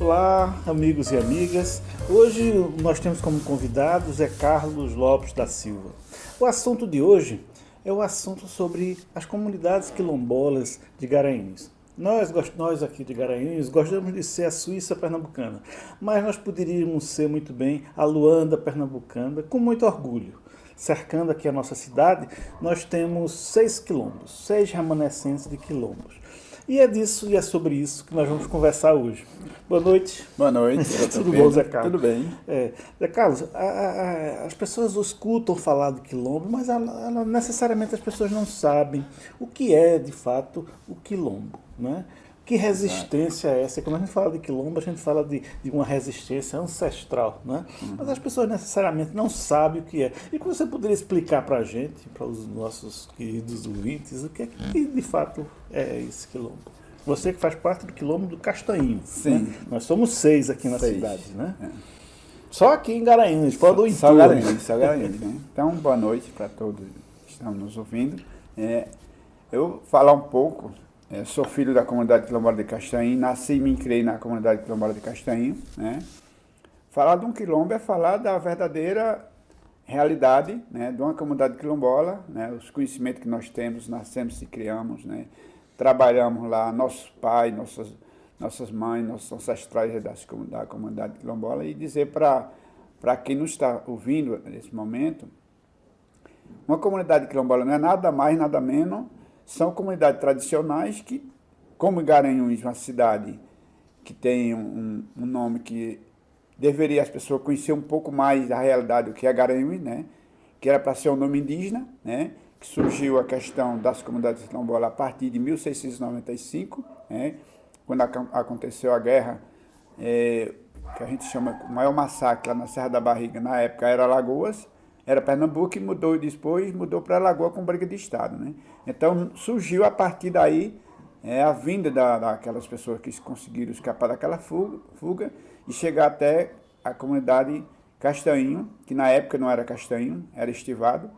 Olá, amigos e amigas. Hoje nós temos como convidado Zé Carlos Lopes da Silva. O assunto de hoje é o assunto sobre as comunidades quilombolas de Garanhuns. Nós aqui de Garanhuns gostamos de ser a Suíça pernambucana, mas nós poderíamos ser muito bem a Luanda pernambucana com muito orgulho. Cercando aqui a nossa cidade, nós temos 6 quilombos, 6 remanescentes de quilombos. E é disso e é sobre isso que nós vamos conversar hoje. Boa noite. Boa noite. Tudo bom, Zé Carlos? Tudo bem. Zé Carlos, as pessoas escutam falar de quilombo, mas necessariamente as pessoas não sabem o que é, de fato, o quilombo, né? Que resistência é essa? Quando a gente fala de quilombo, a gente fala de uma resistência ancestral, né? Mas as pessoas necessariamente não sabem o que é. E como você poderia explicar para a gente, para os nossos queridos ouvintes, o que é que de fato é esse quilombo? Você que faz parte do quilombo do Castanhinho. Sim. Né? Nós somos 6 aqui na 6, cidade, né? É. Só aqui em Garanhuns, fora do Só entorno. Garanhuns, né? Então, boa noite para todos que estão nos ouvindo. Eu vou falar um pouco. Sou filho da comunidade quilombola de Castanhinho, nasci e me criei na comunidade quilombola de Castanhinho, né? Falar de um quilombo é falar da verdadeira realidade, né, de uma comunidade quilombola, né, os conhecimentos que nós temos, nascemos e criamos, né, trabalhamos lá, nossos pais, nossas mães, nossos ancestrais da comunidade quilombola, e dizer para quem nos está ouvindo nesse momento, uma comunidade quilombola não é nada mais, nada menos. São comunidades tradicionais que, como Garanhuns, uma cidade que tem um nome que deveria as pessoas conhecer um pouco mais da realidade do que é Garanhuns, né? Que era para ser um nome indígena, né? Que surgiu a questão das comunidades quilombolas a partir de 1695, né? Quando aconteceu a guerra, que a gente chama o maior massacre lá na Serra da Barriga, na época era Alagoas. Era Pernambuco e depois mudou para Alagoas com briga de Estado, né? Então surgiu a partir daí a vinda daquelas pessoas que conseguiram escapar daquela fuga e chegar até a comunidade Castanhinho, que na época não era Castanhinho, era Estivado,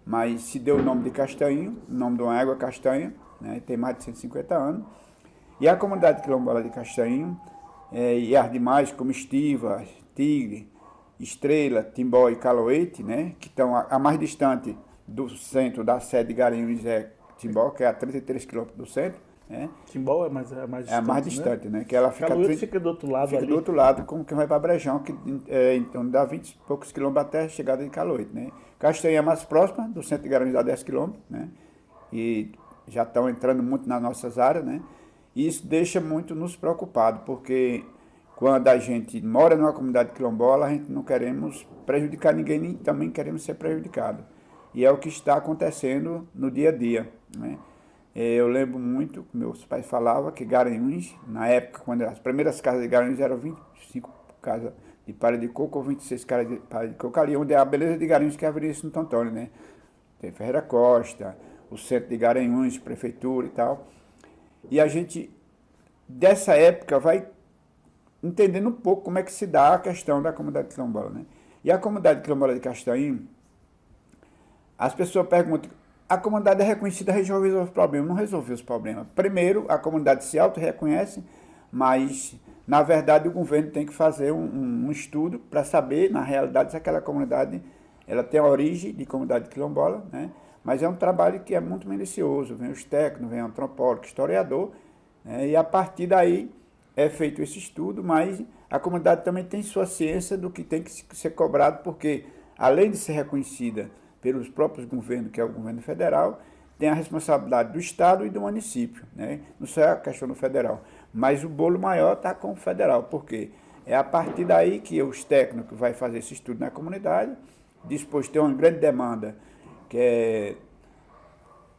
mas se deu o nome de Castanhinho, o nome de uma égua castanha, né? Tem mais de 150 anos. E a comunidade quilombola de Castanhinho e as demais, como Estiva, Tigre, Estrela, Timbó e Caloete, né, que estão a mais distante do centro da sede de Garanhuns é Timbó, que é a 33 quilômetros do centro. Né? Timbó é mais distante, é a mais distante, né? Que ela fica, Caloete fica do outro lado. Fica ali do outro lado, como que vai para Brejão, que então dá 20 e poucos quilômetros até a chegada de Caloete, né? Castanha é mais próxima, do centro de Garanhuns dá 10 quilômetros, né? E já estão entrando muito nas nossas áreas, né? E isso deixa muito nos preocupados, porque quando a gente mora numa comunidade quilombola, a gente não queremos prejudicar ninguém, nem também queremos ser prejudicados. E é o que está acontecendo no dia a dia, né? Eu lembro muito que meus pais falavam que Garanhuns, na época, quando as primeiras casas de Garanhuns eram 25 casas de palha de coco ou 26 casas de palha de coco, ali onde é a beleza de Garanhuns, que é a Avenida Santo Antônio, né? Tem Ferreira Costa, o centro de Garanhuns, prefeitura e tal. E a gente, dessa época, vai entendendo um pouco como é que se dá a questão da comunidade quilombola, né? E a comunidade quilombola de Castanhinho, as pessoas perguntam, a comunidade é reconhecida, resolveu os problemas. Não resolveu os problemas. Primeiro, a comunidade se auto-reconhece, mas, na verdade, o governo tem que fazer um estudo para saber, na realidade, se aquela comunidade ela tem a origem de comunidade quilombola, né? Mas é um trabalho que é muito minucioso. Vem os técnicos, vem o antropólogo, historiador, né? E a partir daí é feito esse estudo, mas a comunidade também tem sua ciência do que tem que ser cobrado, porque, além de ser reconhecida pelos próprios governos, que é o governo federal, tem a responsabilidade do Estado e do município, né? Não só é a questão do federal, mas o bolo maior está com o federal, porque é a partir daí que os técnicos vão fazer esse estudo na comunidade, depois tem uma grande demanda, que é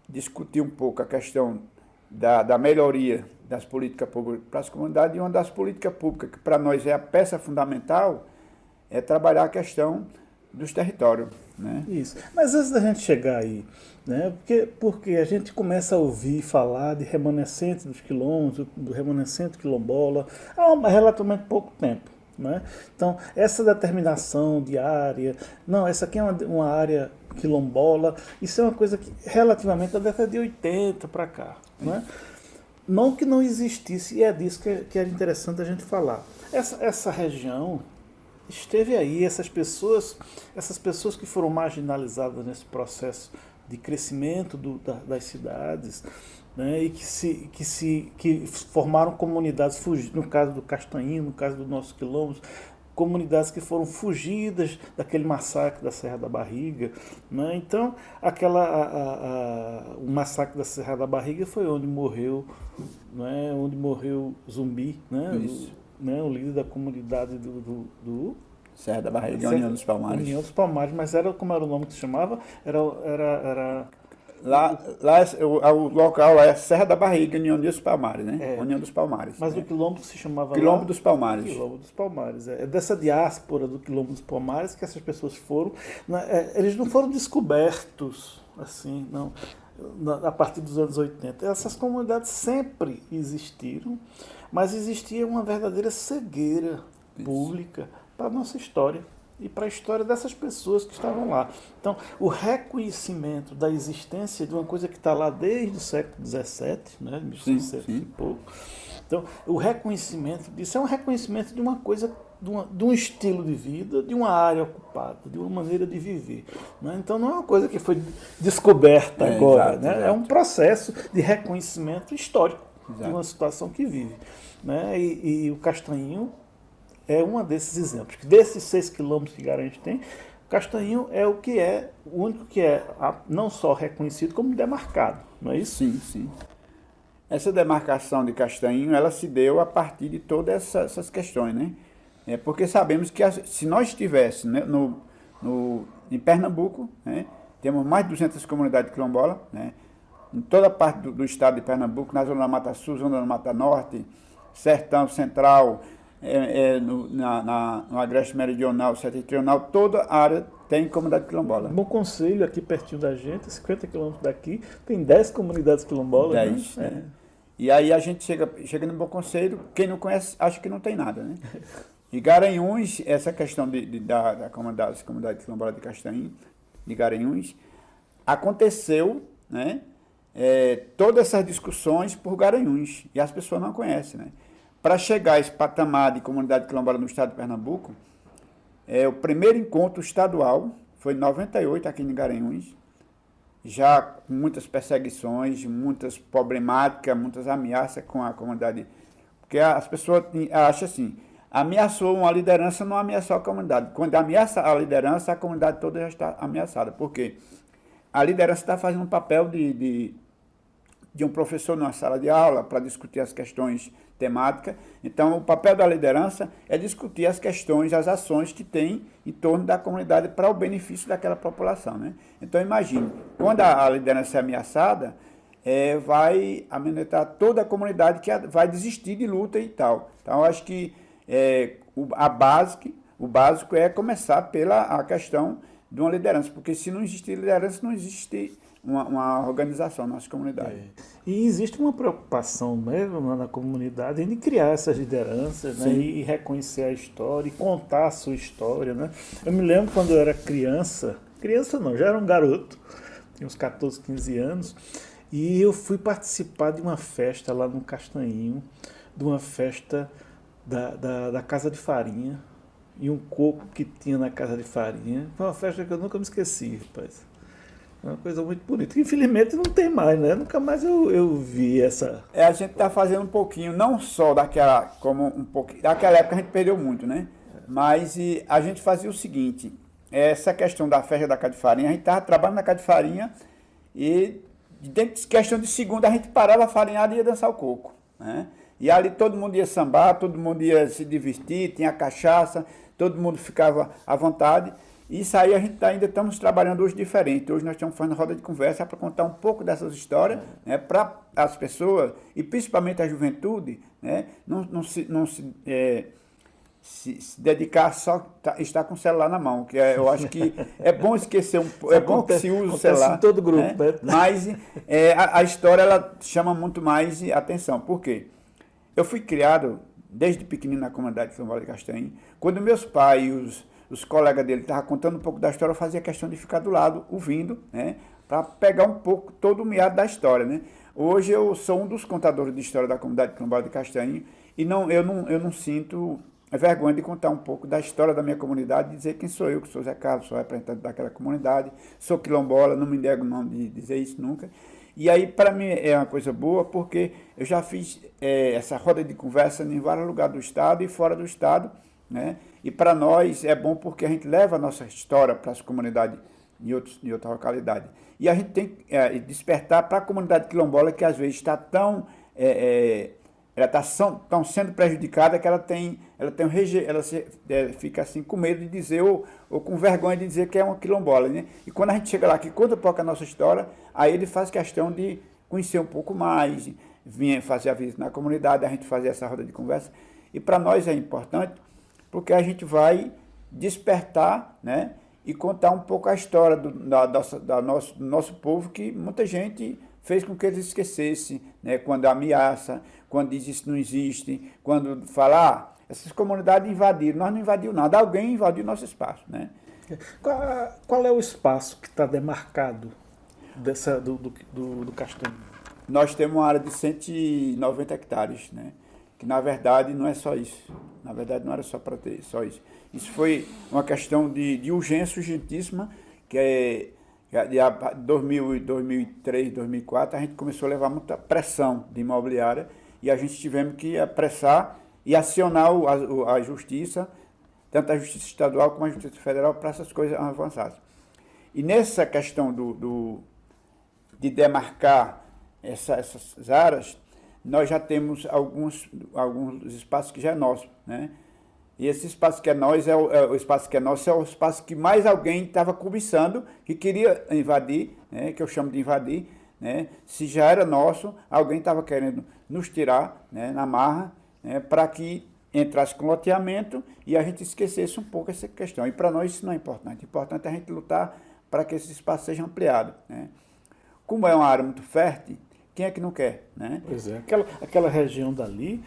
discutir um pouco a questão da melhoria das políticas públicas para as comunidades, e uma das políticas públicas que para nós é a peça fundamental é trabalhar a questão dos territórios, né? Isso. Mas antes da gente chegar aí, né? Porque a gente começa a ouvir falar de remanescente dos quilombos, do remanescente quilombola, há relativamente pouco tempo, né? Então, essa determinação de área, não, essa aqui é uma área quilombola, isso é uma coisa que relativamente da década de 80 para cá, né? Não que não existisse, e é disso que era interessante a gente falar. Essa região esteve aí, essas pessoas que foram marginalizadas nesse processo de crescimento das cidades, né, e que formaram comunidades, no caso do Castanhinho, no caso do nosso quilombo, comunidades que foram fugidas daquele massacre da Serra da Barriga, né? Então, o massacre da Serra da Barriga foi onde morreu, né? Onde morreu Zumbi, né? O líder da comunidade do Serra da Barriga, União dos Palmares. União dos Palmares, mas como era o nome que se chamava? Era Lá o local é Serra da Barriga, União dos Palmares, né? União dos Palmares. Mas né? o quilombo se chamava Quilombo dos Palmares. Quilombo dos Palmares. É dessa diáspora do Quilombo dos Palmares que essas pessoas foram. Eles não foram descobertos assim, não, a partir dos anos 80. Essas comunidades sempre existiram, mas existia uma verdadeira cegueira pública para a nossa história e para a história dessas pessoas que estavam lá. Então, o reconhecimento da existência de uma coisa que está lá desde o século XVII, né, 1700 e pouco. Então, o reconhecimento disso é um reconhecimento de uma coisa, de um estilo de vida, de uma área ocupada, de uma maneira de viver. Né? Então, não é uma coisa que foi descoberta agora. Exato, né? exato. É um processo de reconhecimento histórico Exato. de uma situação que vive. Né? E o Castanhinho é um desses exemplos. Desses 6 quilômetros que Garanhuns tem, o Castanhinho é o único que é não só reconhecido, como demarcado, não é isso? Sim, sim. Essa demarcação de Castanhinho, ela se deu a partir de todas essas questões, né? Porque sabemos que se nós estivéssemos, né, em Pernambuco, né, temos mais de 200 comunidades quilombolas, né? Em toda a parte do estado de Pernambuco, na zona da Mata Sul, zona da Mata Norte, Sertão Central, no Agreste Meridional, Setentrional, toda a área tem comunidade quilombola. Bom Conselho, aqui pertinho da gente, 50 quilômetros daqui, tem 10 comunidades quilombolas. 10, né? E aí a gente chega no Bom Conselho, quem não conhece acha que não tem nada, né? E Garanhuns, essa questão da comunidade quilombola de Castanhinho, de Garanhuns, aconteceu, né? Todas essas discussões por Garanhuns, e as pessoas não conhecem, né? Para chegar a esse patamar de comunidade quilombola no estado de Pernambuco, o primeiro encontro estadual foi em 98, aqui em Garanhuns, já com muitas perseguições, muitas problemáticas, muitas ameaças com a comunidade. Porque as pessoas acham assim, ameaçou uma liderança, não ameaçou a comunidade. Quando ameaça a liderança, a comunidade toda já está ameaçada. Por quê? A liderança está fazendo um papel de um professor numa sala de aula para discutir as questões temáticas. Então, o papel da liderança é discutir as questões, as ações que tem em torno da comunidade para o benefício daquela população, né? Então, imagine, quando a liderança é ameaçada, vai amedrontar toda a comunidade que vai desistir de luta e tal. Então, eu acho que o básico é começar pela questão de uma liderança, porque se não existir liderança, não existe uma organização na nossa comunidade. E existe uma preocupação mesmo na comunidade em criar essas lideranças, né, e reconhecer a história, e contar a sua história. Né? Eu me lembro quando eu era criança não, já era um garoto, tinha uns 14, 15 anos, e eu fui participar de uma festa lá no Castanhinho, de uma festa da Casa de Farinha, e um coco que tinha na Casa de Farinha. Foi uma festa que eu nunca me esqueci, rapaz. Uma coisa muito bonita. Infelizmente não tem mais, né? Nunca mais eu vi essa. A gente está fazendo um pouquinho, não só daquela época a gente perdeu muito, né? Mas a gente fazia o seguinte, essa questão da festa da Casa de Farinha, a gente estava trabalhando na Casa de Farinha e dentro de questão de segunda a gente parava a farinhada e ia dançar o coco, né? E ali todo mundo ia sambar, todo mundo ia se divertir, tinha cachaça, todo mundo ficava à vontade. Isso aí a gente ainda estamos trabalhando hoje diferente. Hoje nós estamos fazendo roda de conversa para contar um pouco dessas histórias, né, para as pessoas, e principalmente a juventude, né, não se dedicar só estar com o celular na mão, que eu acho que é bom esquecer é bom que se use o celular. Em todo grupo, né? Mas a história ela chama muito mais atenção. Por quê? Eu fui criado desde pequenino na comunidade de São Paulo de Castanho. Quando meus pais e os colegas dele estavam contando um pouco da história, eu fazia questão de ficar do lado, ouvindo, né, para pegar um pouco todo o meado da história, né? Hoje eu sou um dos contadores de história da comunidade quilombola de Castanho e eu não sinto vergonha de contar um pouco da história da minha comunidade, dizer quem sou eu, que sou Zé Carlos, sou representante daquela comunidade, sou quilombola, não me nego não de dizer isso nunca. E aí, para mim, é uma coisa boa, porque eu já fiz essa roda de conversa em vários lugares do estado e fora do estado, né? E para nós é bom porque a gente leva a nossa história para as comunidades em outra localidade. E a gente tem que despertar para a comunidade quilombola, que às vezes está ela está tão sendo prejudicada que ela fica assim com medo de dizer ou com vergonha de dizer que é uma quilombola, né? E quando a gente chega lá que conta um pouco a nossa história, aí ele faz questão de conhecer um pouco mais, vir fazer a visita na comunidade, a gente fazer essa roda de conversa. E para nós é importante porque a gente vai despertar, né? E contar um pouco a história do nosso povo, que muita gente fez com que eles esquecessem, né? Quando ameaça, quando diz isso não existe, quando fala, essas comunidades invadiram, nós não invadimos nada, alguém invadiu nosso espaço, né? Qual é o espaço que está demarcado do Castanho? Nós temos uma área de 190 hectares, né? Que na verdade não é só isso, na verdade não era só para ter só isso. Isso foi uma questão de urgência urgentíssima, que de 2003, 2004, a gente começou a levar muita pressão de imobiliária e a gente tivemos que apressar e acionar a justiça, tanto a justiça estadual como a justiça federal, para essas coisas avançadas. E nessa questão de demarcar essas áreas, nós já temos alguns espaços que já é nosso, né? E esse espaço que é nosso o espaço que é nosso é o espaço que mais alguém estava cobiçando, que queria invadir, né? Que eu chamo de invadir, né? Se já era nosso, alguém estava querendo nos tirar, né? Na marra, né? Para que entrasse com loteamento e a gente esquecesse um pouco essa questão. E para nós isso não é importante. O importante é a gente lutar para que esse espaço seja ampliado, né? Como é uma área muito fértil, quem é que não quer, né? Pois é, aquela região dali,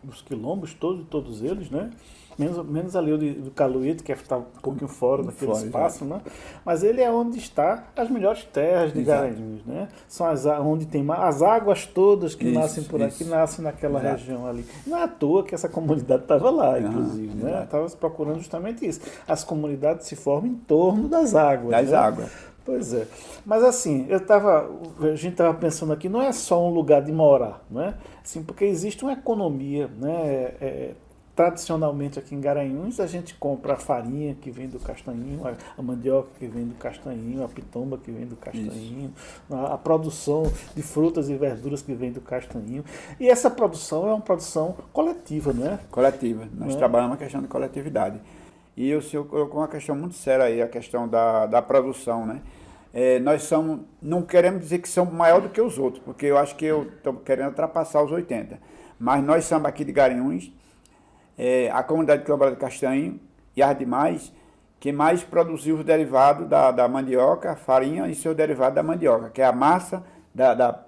dos quilombos, todos eles, né? Menos ali do Caluíto, que está um pouquinho fora daquele espaço, né? Mas ele é onde está as melhores terras de Garanhuns, né? São onde tem as águas todas que nascem por aqui, nascem naquela região ali. Não é à toa que essa comunidade estava lá, inclusive, né? Estava procurando justamente isso. As comunidades se formam em torno das águas. Das águas. Pois é. Mas assim, a gente estava pensando aqui, não é só um lugar de morar, não é? Assim, porque existe uma economia, né? Tradicionalmente aqui em Garanhuns a gente compra a farinha que vem do castanhinho, a mandioca que vem do castanhinho, a pitomba que vem do castanhinho, a produção de frutas e verduras que vem do castanhinho. E essa produção é uma produção coletiva, não é? Coletiva. Nós trabalhamos a questão de coletividade. E eu colocou uma questão muito séria aí, a questão da produção, né? Nós não queremos dizer que somos maior do que os outros, porque eu acho que eu estou querendo ultrapassar os 80. Mas nós somos aqui de Garanhuns, a comunidade quilombola de Castanho e as demais, que mais produziu os derivados da mandioca, a farinha e seu derivado da mandioca, que é a massa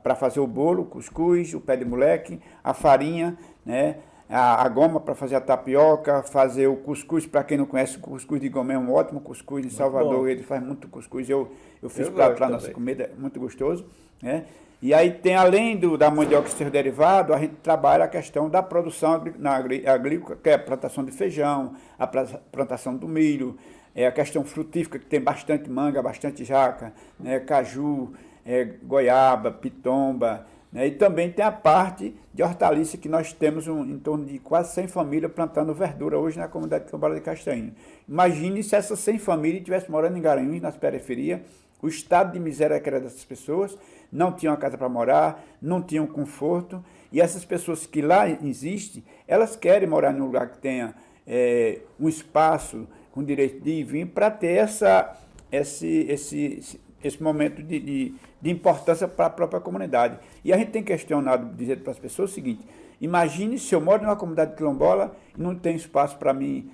para fazer o bolo, o cuscuz, o pé de moleque, a farinha, né? A goma para fazer a tapioca, fazer o cuscuz, para quem não conhece, o cuscuz de goma é um ótimo cuscuz em Salvador, ele faz muito cuscuz, eu fiz para a nossa comida, é muito gostoso, né? E aí tem, além da mandioca e seus derivados, a gente trabalha a questão da produção agrícola, que é a plantação de feijão, a plantação do milho, a questão frutífera, que tem bastante manga, bastante jaca, né? Caju, goiaba, pitomba, né? E também tem a parte de hortaliça, que nós temos em torno de quase 100 famílias plantando verdura hoje na comunidade quilombola de Castanho. Imagine se essas 100 famílias estivessem morando em Garanhuns, nas periferias, o estado de miséria que era dessas pessoas, não tinham uma casa para morar, não tinham conforto, e essas pessoas que lá existem, elas querem morar num lugar que tenha um espaço com direito de ir e vir, para ter esse momento de importância para a própria comunidade. E a gente tem questionado, dizer para as pessoas o seguinte: imagine se eu moro numa comunidade quilombola e não tem espaço para mim,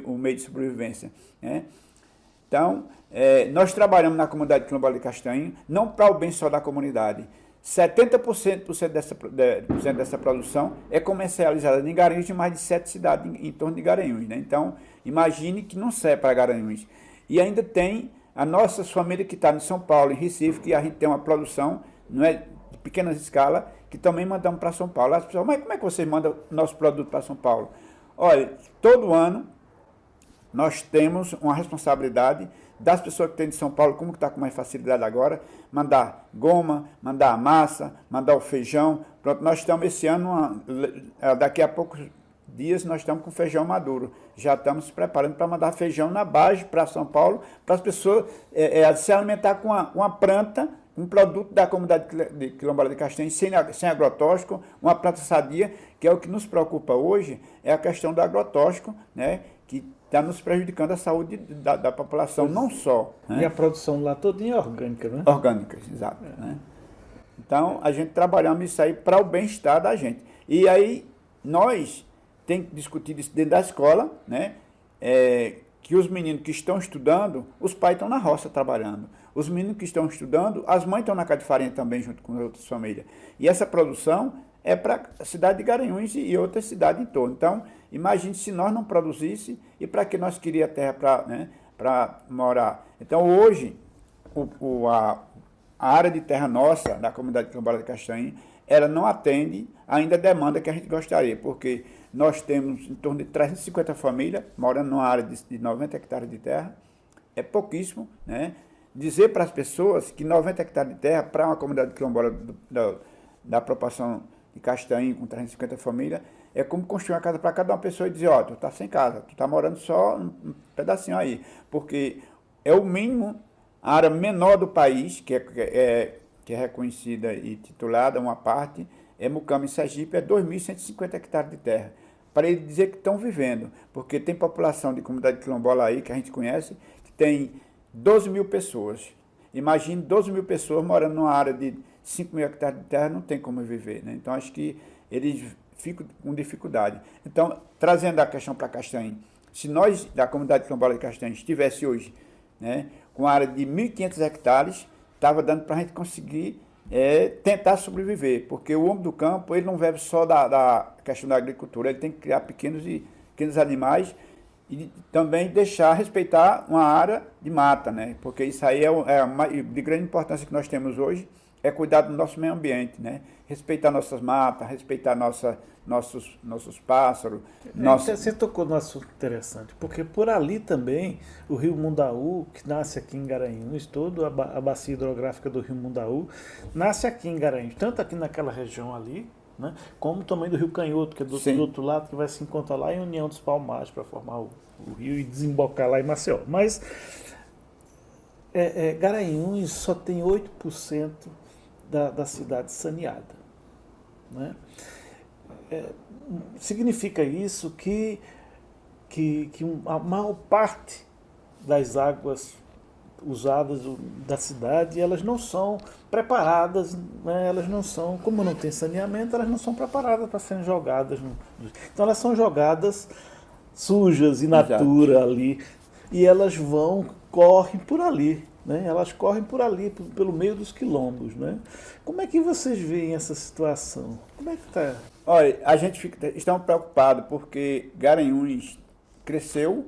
o meio de sobrevivência, né? Então, nós trabalhamos na comunidade quilombola de Castanho, não para o bem só da comunidade. 70% dessa produção é comercializada em Garanhuns, em mais de 7 cidades em torno de Garanhuns, né? Então, imagine que não serve para Garanhuns. E ainda tem A nossa família que está em São Paulo, em Recife, que a gente tem uma produção, não é de pequena escala, que também mandamos para São Paulo. As pessoas, mas como é que vocês mandam nosso produto para São Paulo? Olha, todo ano nós temos uma responsabilidade das pessoas que têm de São Paulo, como que está com mais facilidade agora, mandar goma, mandar a massa, mandar o feijão. Pronto, nós estamos esse ano, daqui a poucos dias, nós estamos com feijão maduro. Já estamos se preparando para mandar feijão na base para São Paulo, para as pessoas se alimentar com uma planta, um produto da comunidade de quilombola de Castanha, sem agrotóxico, uma planta sadia, que é o que nos preocupa hoje, é a questão do agrotóxico, né, que está nos prejudicando a saúde da população, não só. Né? E a produção lá todinha é orgânica, né? Orgânicas, exato. Né? Então, a gente trabalhamos isso aí para o bem-estar da gente. E aí, nós temos discutido isso dentro da escola, né? Que os meninos que estão estudando, os pais estão na roça trabalhando. Os meninos que estão estudando, as mães estão na casa de farinha também, junto com outras famílias. E essa produção é para a cidade de Garanhuns e outras cidades em torno. Então, imagine se nós não produzíssemos e para que nós queríamos terra para morar. Então, hoje, a área de terra nossa, da comunidade quilombola de Castanha, ela não atende ainda a demanda que a gente gostaria, porque nós temos em torno de 350 famílias morando numa área de 90 hectares de terra, é pouquíssimo, né? Dizer para as pessoas que 90 hectares de terra, para uma comunidade quilombola da proporção de Castanha, com 350 famílias, é como construir uma casa para cada uma pessoa e dizer, ó, tu está sem casa, tu está morando só um pedacinho aí, porque é o mínimo, a área menor do país, que é reconhecida e titulada, uma parte, é Mucama e Sergipe, é 2.150 hectares de terra, para ele dizer que estão vivendo, porque tem população de comunidade quilombola aí, que a gente conhece, que tem 12 mil pessoas. Imagine 12 mil pessoas morando numa área de 5 mil hectares de terra, não tem como viver. Né? Então, acho que eles ficam com dificuldade. Então, trazendo a questão para Castanha, se nós, da comunidade quilombola de Castanha, estivesse hoje, né, com uma área de 1.500 hectares, estava dando para a gente conseguir tentar sobreviver, porque o homem do campo, ele não vive só da questão da agricultura, ele tem que criar pequenos animais e também respeitar uma área de mata, né? Porque isso aí de grande importância que nós temos hoje, é cuidar do nosso meio ambiente, né? Respeitar nossas matas, respeitar nossos pássaros. Você tocou num assunto interessante, porque por ali também o rio Mundaú, que nasce aqui em Garanhuns, toda a bacia hidrográfica do rio Mundaú, nasce aqui em Garanhuns, tanto aqui naquela região ali, né, como também do rio Canhoto, que é do outro lado, que vai se encontrar lá em União dos Palmares para formar o rio e desembocar lá em Maceió. Mas Garanhuns só tem 8% da cidade saneada. Né? Significa isso que a maior parte das águas usadas da cidade, elas não são preparadas, né? Elas não são, como não tem saneamento, elas não são preparadas para serem jogadas. Então elas são jogadas sujas, in natura ali, e elas correm por ali. Né? Elas correm por ali, pelo meio dos quilombos. Né? Como é que vocês veem essa situação? Como é que está? Olha, a gente estamos preocupados porque Garanhuns cresceu.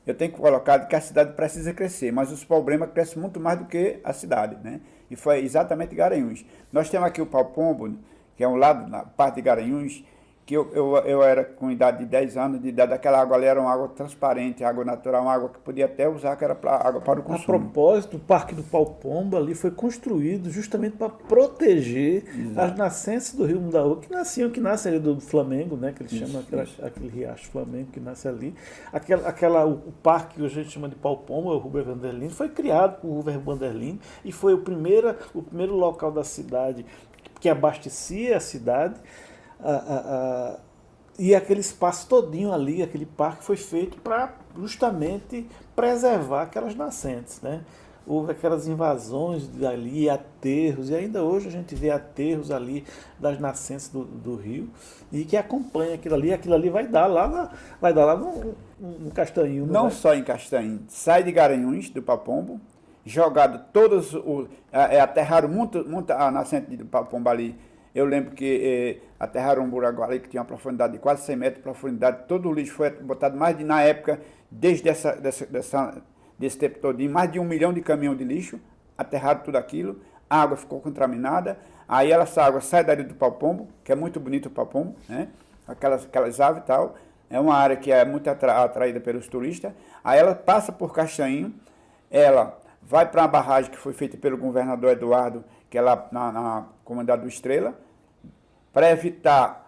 Eu tenho que colocar que a cidade precisa crescer, mas os problemas crescem muito mais do que a cidade. Né? E foi exatamente Garanhuns. Nós temos aqui o Pau Pombo, que é um lado, na parte de Garanhuns, que eu era com idade de 10 anos de idade, aquela água ali era uma água transparente, água natural, uma água que podia até usar, que era água para o consumo. A propósito, o Parque do Pau Pombo ali foi construído justamente para proteger as nascentes do rio Mundaú, que nascem ali do Flamengo, né, que eles chamam aquele riacho Flamengo que nasce ali. O parque que a gente chama de Pau Pombo, o Rubem Vanderlinde, foi criado por Rubem Vanderlinde e foi o primeiro local da cidade que abastecia a cidade. E aquele espaço todinho ali, aquele parque foi feito para justamente preservar aquelas nascentes, né? Houve aquelas invasões ali, aterros, e ainda hoje a gente vê aterros ali das nascentes do rio, e que acompanha aquilo ali vai dar lá no Castanho. Não só em Castanho, sai de Garanhuns, do Papombo, jogado todos, aterraram muito a nascente do Papombo ali. Eu lembro que aterraram um buraco ali que tinha uma profundidade de quase 100 metros de profundidade. Todo o lixo foi botado mais na época, desde desse tempo todinho, mais de 1 milhão de caminhão de lixo, aterrado tudo aquilo, a água ficou contaminada, aí essa água sai dali do Pau-Pombo, que é muito bonito o Pau-Pombo, né? Aquelas aves e tal, é uma área que é muito atraída pelos turistas, aí ela passa por Castanho, ela vai para uma barragem que foi feita pelo governador Eduardo, que é lá na comunidade do Estrela, para evitar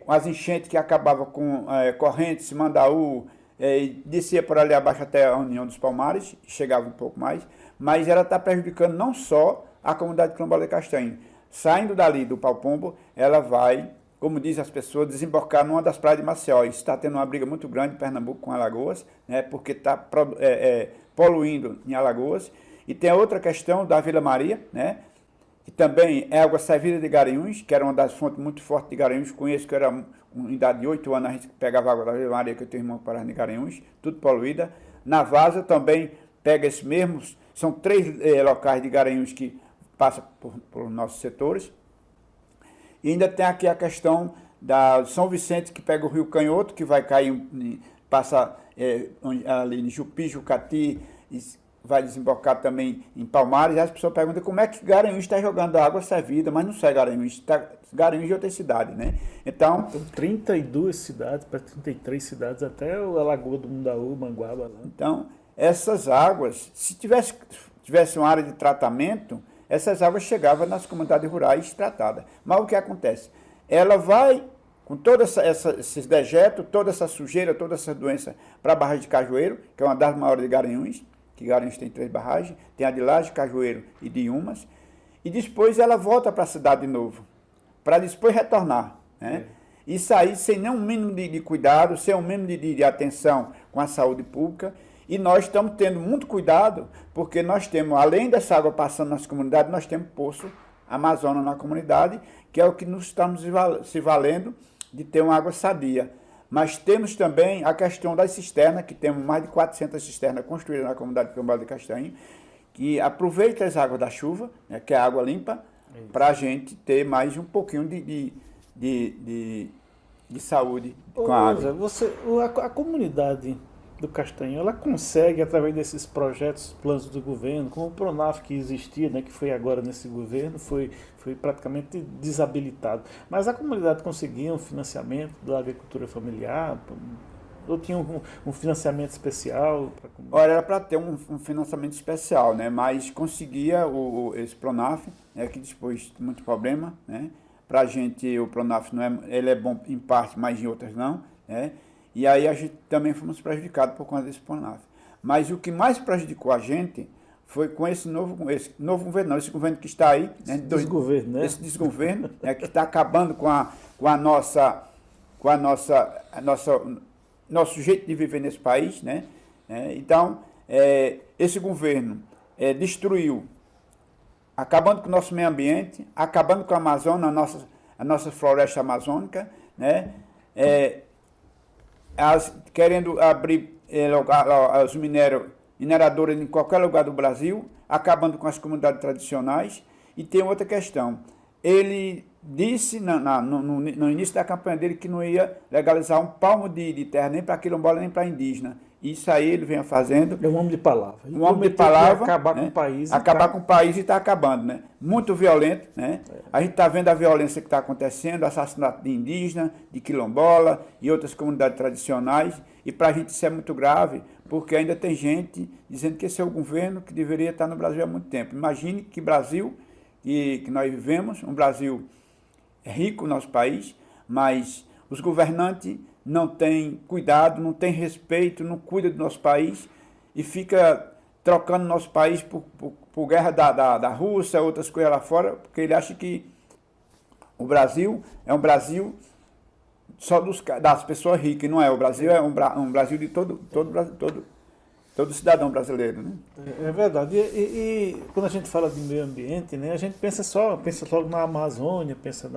as enchentes que acabavam com Correntes, Mandaú, descia por ali abaixo até a União dos Palmares, chegava um pouco mais, mas ela está prejudicando não só a comunidade quilombola de Castanho. Saindo dali do Pau-Pombo, ela vai, como dizem as pessoas, desembocar numa das praias de Maceió. Isso está tendo uma briga muito grande em Pernambuco com Alagoas, né, porque está poluindo em Alagoas. E tem a outra questão da Vila Maria, né, que também é água servida de Garanhuns, que era uma das fontes muito fortes de Garanhuns. Conheço que era uma idade de 8 anos, a gente pegava água da Vila Maria, que eu tenho irmão para de Garanhuns, tudo poluída. Na Vaza também pega esses mesmos, são 3 locais de Garanhuns que passam por nossos setores. E ainda tem aqui a questão da São Vicente, que pega o Rio Canhoto, que vai cair, passa ali em Jupi, Jucati, vai desembocar também em Palmares. E as pessoas perguntam como é que Garanhuns está jogando água servida, mas não sai Garanhuns, está Garanhuns de outra cidade, né? Então, 32 cidades para 33 cidades, até a Lagoa do Mundaú, Manguaba. Lá. Então, essas águas, se tivesse uma área de tratamento, essas águas chegavam nas comunidades rurais tratadas. Mas o que acontece? Ela vai, com todos esses dejetos, toda essa sujeira, toda essa doença, para a barragem de Cajueiro, que é uma das maiores de Garanhuns, que Garanhuns tem 3 barragens, tem a de Laje, Cajueiro e de Umas, e depois ela volta para a cidade de novo, para depois retornar, né? E sair sem nenhum mínimo de cuidado, sem um mínimo de atenção com a saúde pública. E nós estamos tendo muito cuidado, porque nós temos, além dessa água passando nas comunidades, nós temos poço Amazonas na comunidade, que é o que nós estamos se valendo de ter uma água sadia. Mas temos também a questão das cisternas, que temos mais de 400 cisternas construídas na comunidade quilombola de Castanho, que aproveita as águas da chuva, né, que é água limpa, para a gente ter mais um pouquinho de saúde com a água. A comunidade do Castanho, ela consegue, através desses projetos, planos do governo, como o Pronaf que existia, né, que foi agora nesse governo, foi praticamente desabilitado. Mas a comunidade conseguia um financiamento da agricultura familiar, ou tinha um financiamento especial? Olha, era para ter um financiamento especial, né, mas conseguia esse Pronaf, né, que depois de muito problema, né, para a gente o Pronaf ele é bom em parte, mas em outras não, né. E aí a gente também fomos prejudicados por conta desse Pronaf. Mas o que mais prejudicou a gente foi com esse novo governo, não, esse governo que está aí, né, esse desgoverno, né, que está acabando com nosso jeito de viver nesse país, né? Então, esse governo destruiu, acabando com o nosso meio ambiente, acabando com a Amazônia, a nossa floresta amazônica, né? Querendo abrir os mineradores em qualquer lugar do Brasil, acabando com as comunidades tradicionais. E tem outra questão. Ele disse no início da campanha dele que não ia legalizar um palmo de terra nem para quilombola nem para indígena. Isso aí ele vem fazendo. É um homem de palavra. Um homem de palavra. Acabar com o país. Acabar com o país e está acabando, né? Muito violento, né? A gente está vendo a violência que está acontecendo, assassinato de indígena, de quilombola e outras comunidades tradicionais. E para a gente isso é muito grave, porque ainda tem gente dizendo que esse é o governo que deveria estar no Brasil há muito tempo. Imagine que Brasil que nós vivemos, um Brasil rico, nosso país, mas os governantes não têm cuidado, não têm respeito, não cuidam do nosso país e fica trocando nosso país por guerra da Rússia, outras coisas lá fora, porque ele acha que o Brasil é um Brasil só das pessoas ricas, não é? O Brasil é um Brasil de todo cidadão brasileiro, né? É verdade. E quando a gente fala de meio ambiente, né, a gente pensa logo na Amazônia, pensa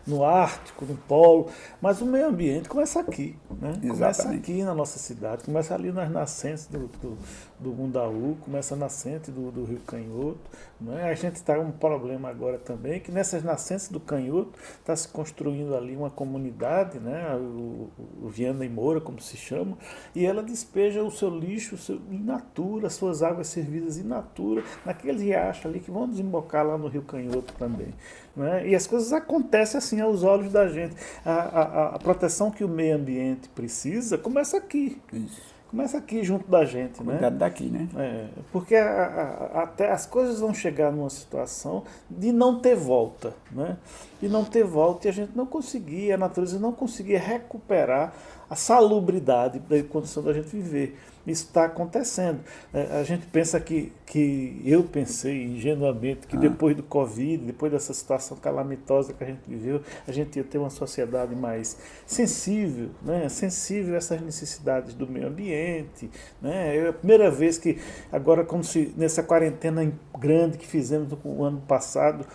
no Ártico, no Polo, mas o meio ambiente começa aqui, né? Começa aqui na nossa cidade, começa ali nas nascentes do Mundaú, começa a nascente do Rio Canhoto, né? A gente está com um problema agora também, que nessas nascentes do Canhoto está se construindo ali uma comunidade, né? O Viana e Moura, como se chama, e ela despeja o seu lixo lixo in natura, suas águas servidas in natura, naqueles riachos ali que vão desembocar lá no Rio Canhoto também. Né? E as coisas acontecem assim aos olhos da gente. A proteção que o meio ambiente precisa começa aqui. Isso. Começa aqui junto da gente, Cuidado né? daqui, né? Porque até as coisas vão chegar numa situação de não ter volta, né? De não ter volta e a gente não conseguir, a natureza não conseguir recuperar a salubridade da condição da gente viver. Isso está acontecendo. A gente pensa eu pensei ingenuamente que depois do Covid, depois dessa situação calamitosa que a gente viveu, a gente ia ter uma sociedade mais sensível, né? Sensível a essas necessidades do meio ambiente. Né? É a primeira vez que, agora, como se nessa quarentena grande que fizemos no ano passado,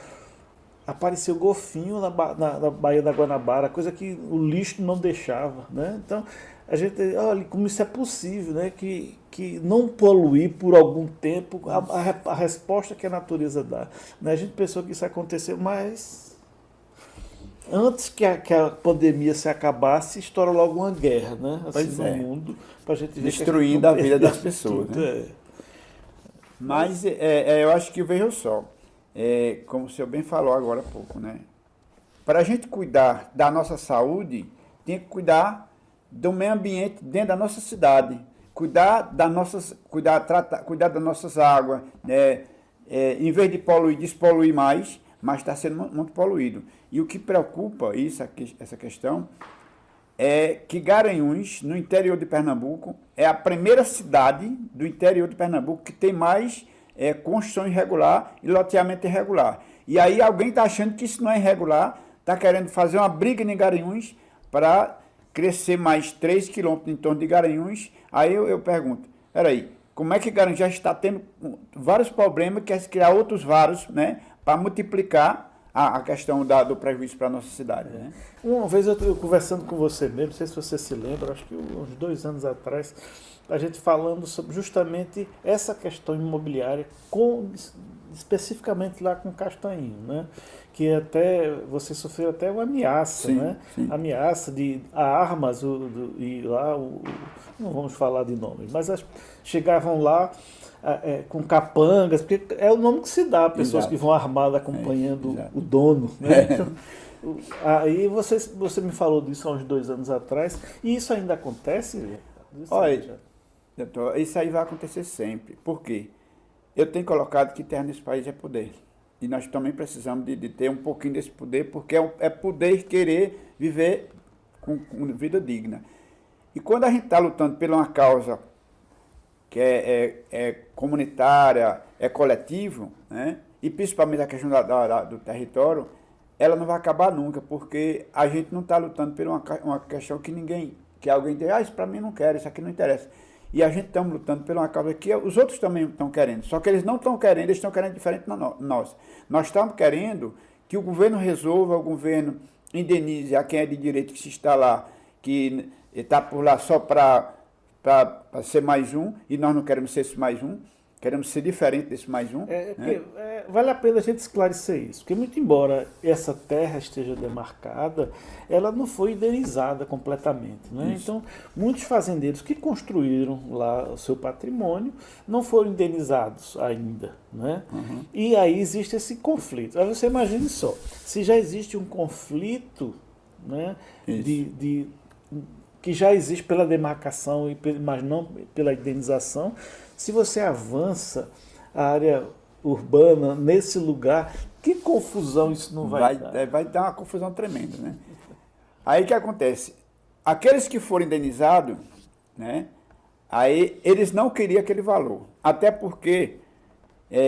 apareceu golfinho na Baía da Guanabara, coisa que o lixo não deixava. Né? Então, a gente, olha como isso é possível, né? Que não poluir por algum tempo, a resposta que a natureza dá. Né? A gente pensou que isso aconteceu, mas antes que a pandemia se acabasse, estoura logo uma guerra, né? Assim, no mundo, pra gente ver destruindo a vida das pessoas. Tudo, né? Mas eu acho que, veja só, como o senhor bem falou agora há pouco, né? Para a gente cuidar da nossa saúde, tem que cuidar do meio ambiente dentro da nossa cidade, cuidar das nossas águas, né? Em vez de poluir, despoluir mais, mas está sendo muito poluído. E o que preocupa essa questão é que Garanhuns, no interior de Pernambuco, é a primeira cidade do interior de Pernambuco que tem mais construção irregular e loteamento irregular. E aí alguém está achando que isso não é irregular, está querendo fazer uma briga em Garanhuns para crescer mais 3 quilômetros em torno de Garanhuns. Aí eu pergunto, peraí, como é que Garanhuns já está tendo vários problemas, quer criar outros vários, né, para multiplicar a questão do prejuízo para a nossa cidade. Né? Uma vez eu conversando com você mesmo, não sei se você se lembra, acho que uns 2 anos atrás, a gente falando sobre justamente essa questão imobiliária, especificamente lá com Castanhinho, né? Que até você sofreu até uma ameaça, sim, né? Sim. Ameaça de armas e lá não vamos falar de nomes, mas chegavam lá com capangas, porque é o nome que se dá a pessoas que vão armadas acompanhando o dono, né? Então, aí você me falou disso há uns 2 anos atrás, e isso ainda acontece? Olha, doutor, isso aí vai acontecer sempre. Por quê? Eu tenho colocado que terra nesse país é poder. E nós também precisamos de ter um pouquinho desse poder, porque é poder querer viver com vida digna. E quando a gente está lutando por uma causa que é comunitária, é coletivo, né? E principalmente a questão do território, ela não vai acabar nunca, porque a gente não está lutando por uma questão que alguém diz, isso para mim não quero, isso aqui não interessa. E a gente estamos lutando por uma causa que os outros também estão querendo, só que eles não estão querendo, eles estão querendo diferente da nossa. Nós estamos querendo que o governo resolva, o governo indenize a quem é de direito que se está lá, que está por lá só para ser mais um, e nós não queremos ser esse mais um, queremos ser diferente desse mais um. Vale a pena a gente esclarecer isso, porque muito embora essa terra esteja demarcada, ela não foi indenizada completamente. Né? Então, muitos fazendeiros que construíram lá o seu patrimônio não foram indenizados ainda. Né? Uhum. E aí existe esse conflito. Aí você imagine só, se já existe um conflito, né, que já existe pela demarcação, mas não pela indenização, se você avança a área urbana nesse lugar, que confusão isso não vai dar? Vai dar uma confusão tremenda, né? Aí o que acontece? Aqueles que foram indenizados, né, aí eles não queriam aquele valor. Até porque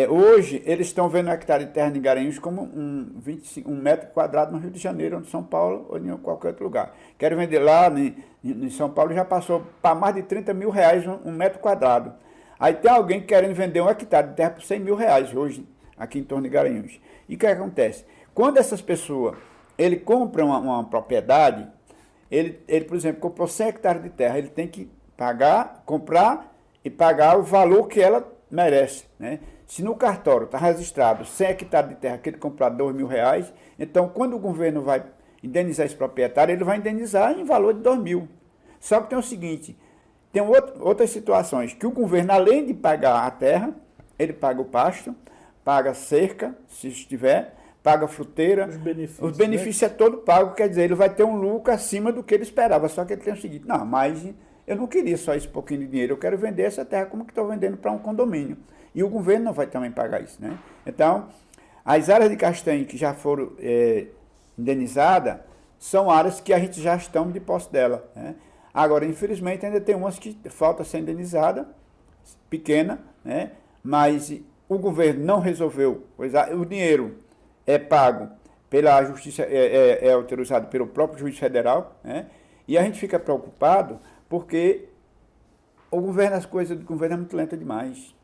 hoje eles estão vendo um hectare de terra em Garanhuns como um metro quadrado no Rio de Janeiro, ou em São Paulo, ou em qualquer outro lugar. Quero vender lá em São Paulo, já passou para mais de 30 mil reais um metro quadrado. Aí tem alguém querendo vender um hectare de terra por 100 mil reais hoje, aqui em torno de Garanhuns. E o que acontece? Quando essas pessoas, ele compra uma propriedade, ele, por exemplo, comprou 100 hectares de terra, ele tem que comprar e pagar o valor que ela merece, né? Se no cartório está registrado 100 hectares de terra que ele comprar 2 mil reais, então quando o governo vai indenizar esse proprietário, ele vai indenizar em valor de 2 mil. Só que tem o seguinte, tem outras situações que o governo, além de pagar a terra, ele paga o pasto, paga a cerca, se estiver, paga a fruteira. Os benefícios, né? É todo pago, quer dizer, ele vai ter um lucro acima do que ele esperava. Só que ele tem o seguinte, não, mas eu não queria só esse pouquinho de dinheiro, eu quero vender essa terra como que estou vendendo para um condomínio. E o governo não vai também pagar isso, né? Então, as áreas de castanha que já foram indenizadas são áreas que a gente já estamos de posse dela, né? Agora, infelizmente, ainda tem umas que falta ser indenizada, pequena, né? Mas o governo não resolveu, pois o dinheiro é pago pela justiça, é autorizado pelo próprio juiz federal, né? E a gente fica preocupado porque o governo, as coisas do governo é muito lenta demais.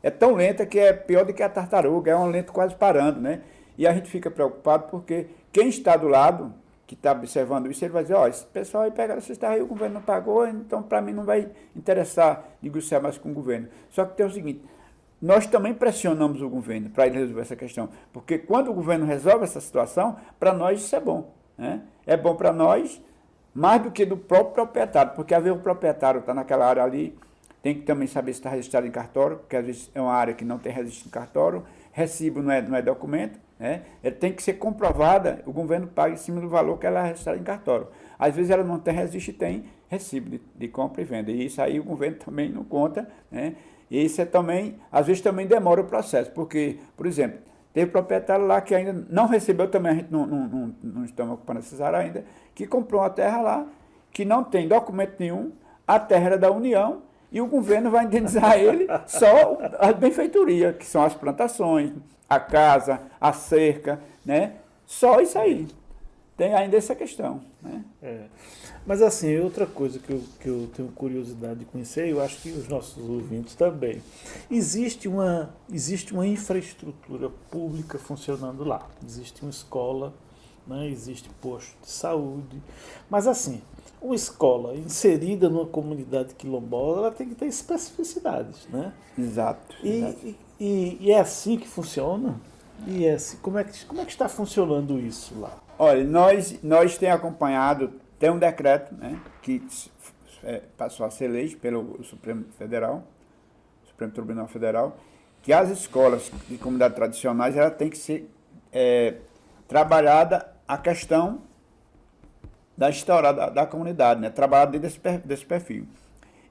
É tão lenta que é pior do que a tartaruga, é um lento quase parando, né? E a gente fica preocupado porque quem está do lado, que está observando isso, ele vai dizer, ó, esse pessoal aí pegaram esses terras aí, o governo não pagou, então para mim não vai interessar negociar mais com o governo. Só que tem o seguinte, nós também pressionamos o governo para ele resolver essa questão, porque quando o governo resolve essa situação, para nós isso é bom, né? É bom para nós, mais do que do próprio proprietário, porque às vezes o proprietário está naquela área ali, tem que também saber se está registrado em cartório, porque às vezes é uma área que não tem registro em cartório, recibo não é documento, né? Ele tem que ser comprovada, o governo paga em cima do valor que ela é registrada em cartório. Às vezes ela não tem registro e tem recibo de compra e venda, e isso aí o governo também não conta, né? E isso também, às vezes também demora o processo, porque, por exemplo, teve proprietário lá que ainda não recebeu, também a gente não estamos ocupando essas áreas ainda, que comprou uma terra lá, que não tem documento nenhum, a terra era da União, e o governo vai indenizar ele só a benfeitoria, que são as plantações, a casa, a cerca, né? Só isso aí. Tem ainda essa questão, né? Mas assim, outra coisa que eu tenho curiosidade de conhecer, eu acho que os nossos ouvintes também, existe uma infraestrutura pública funcionando lá, existe uma escola, né? Existe posto de saúde, mas assim, uma escola inserida numa comunidade quilombola, ela tem que ter especificidades, né? Exato. E é assim que funciona? E é assim, como é que está funcionando isso lá? Olha, nós temos acompanhado, tem um decreto, né, que passou a ser lei pelo Supremo Tribunal Federal, que as escolas de comunidades tradicionais ela tem que ser trabalhada a questão da história da comunidade, né, trabalhada dentro desse perfil.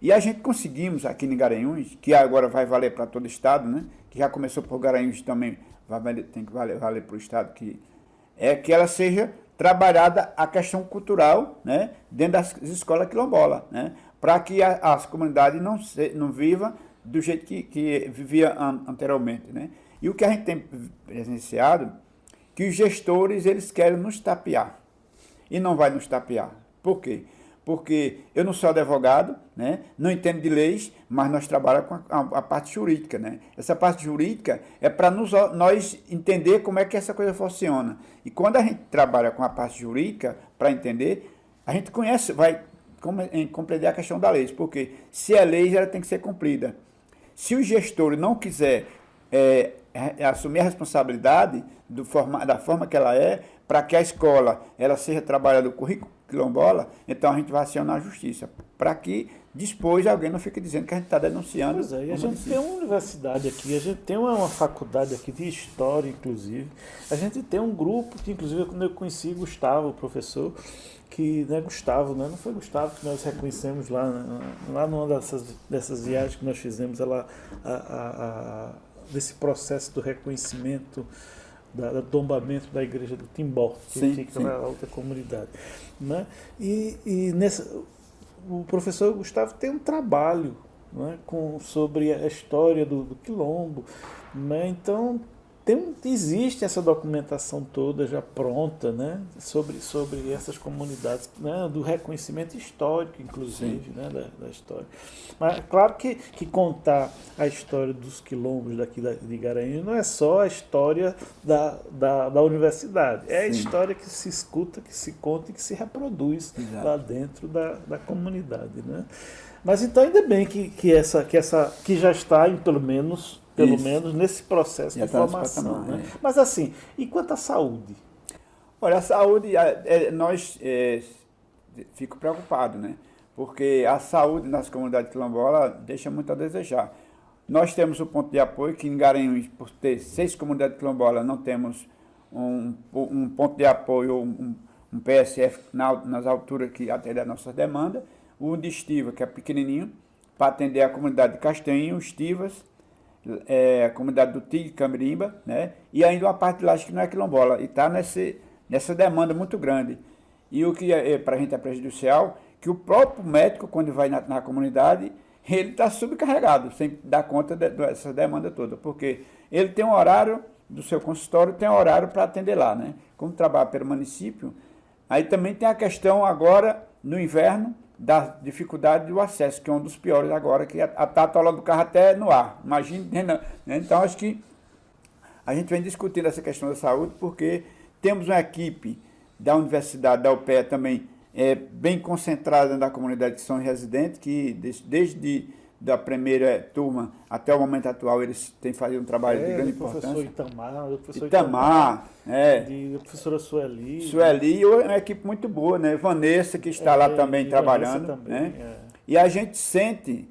E a gente conseguimos aqui em Garanhuns, que agora vai valer para todo o estado, né, que já começou por Garanhuns também, tem que valer para o estado, que ela seja trabalhada a questão cultural, né, dentro das escolas quilombolas, né, para que as comunidades não vivam do jeito que vivia anteriormente, né. E o que a gente tem presenciado, que os gestores eles querem nos tapear, e não vai nos tapear. Por quê? Porque eu não sou advogado, né, não entendo de leis, mas nós trabalhamos com a parte jurídica, né? Essa parte jurídica é para nós entender como é que essa coisa funciona. E quando a gente trabalha com a parte jurídica, para entender, a gente vai compreender a questão da lei, porque se é lei, ela tem que ser cumprida. Se o gestor não quiser assumir a responsabilidade da forma que ela é, para que a escola ela seja trabalhada do currículo quilombola, então a gente vai acionar a justiça, para que depois alguém não fique dizendo que a gente está denunciando. Pois é, e a gente tem uma universidade aqui, a gente tem uma faculdade aqui de história, inclusive, a gente tem um grupo que, inclusive, quando eu conheci Gustavo, o professor, que não é Gustavo, né? Não foi Gustavo que nós reconhecemos lá numa dessas viagens que nós fizemos, desse processo do reconhecimento, do tombamento da igreja do Timbó, que fica na outra comunidade, né? O professor Gustavo tem um trabalho, né, sobre a história do quilombo, né? Então existe essa documentação toda já pronta, né, sobre essas comunidades, né, do reconhecimento histórico, inclusive, né, da história. Mas claro que contar a história dos quilombos daqui de Garanhuns não é só a história da universidade, é a história que se escuta, que se conta e que se reproduz lá dentro da comunidade, né? Mas então ainda bem que já está em pelo menos nesse processo de formação, né? Mas assim, e quanto à saúde? Olha, a saúde, nós fico preocupado, né? porque a saúde nas comunidades quilombolas deixa muito a desejar. Nós temos o ponto de apoio, que em Garanhuns, por ter 6 comunidades quilombolas, não temos um ponto de apoio, um PSF nas alturas que atende a nossas demandas. O de Estiva, que é pequenininho, para atender a comunidade de Castanho, Estivas, a comunidade do Tigre, Camirimba, né? E ainda uma parte de lá que não é quilombola, e está nessa demanda muito grande. E o que para a gente é prejudicial, que o próprio médico, quando vai na comunidade, ele está subcarregado, sem dar conta dessa demanda toda, porque ele tem um horário do seu consultório, tem um horário para atender lá, né? Como trabalha pelo município, aí também tem a questão agora, no inverno, da dificuldade do acesso, que é um dos piores agora, que está atolando o carro até no ar. Imagine, né? Então, acho que a gente vem discutindo essa questão da saúde, porque temos uma equipe da Universidade, da UPE também, bem concentrada na comunidade que são residentes, que desde da primeira turma até o momento atual eles têm feito um trabalho de grande importância. O professor Itamar, a professora Sueli. Sueli, é uma equipe muito boa, né? Vanessa, que está lá também trabalhando. Também, né? E a gente sente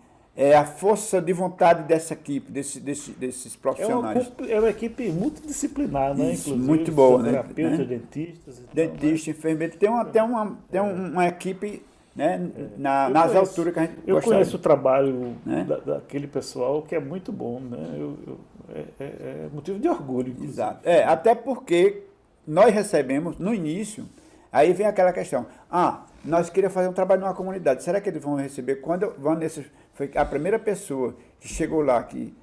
a força de vontade dessa equipe, desses profissionais. É uma equipe multidisciplinar, né? Isso, inclusive, muito boa, né? Terapeutas, dentistas. Dentistas, enfermeiros. Tem uma equipe, né, nas alturas que a gente gostaria. Eu conheço o trabalho, né, daquele pessoal, que é muito bom, né? É motivo de orgulho. Inclusive. Exato. Até porque nós recebemos, no início, aí vem aquela questão, nós queríamos fazer um trabalho numa comunidade, será que eles vão receber? Quando Vanessa foi a primeira pessoa que chegou lá, que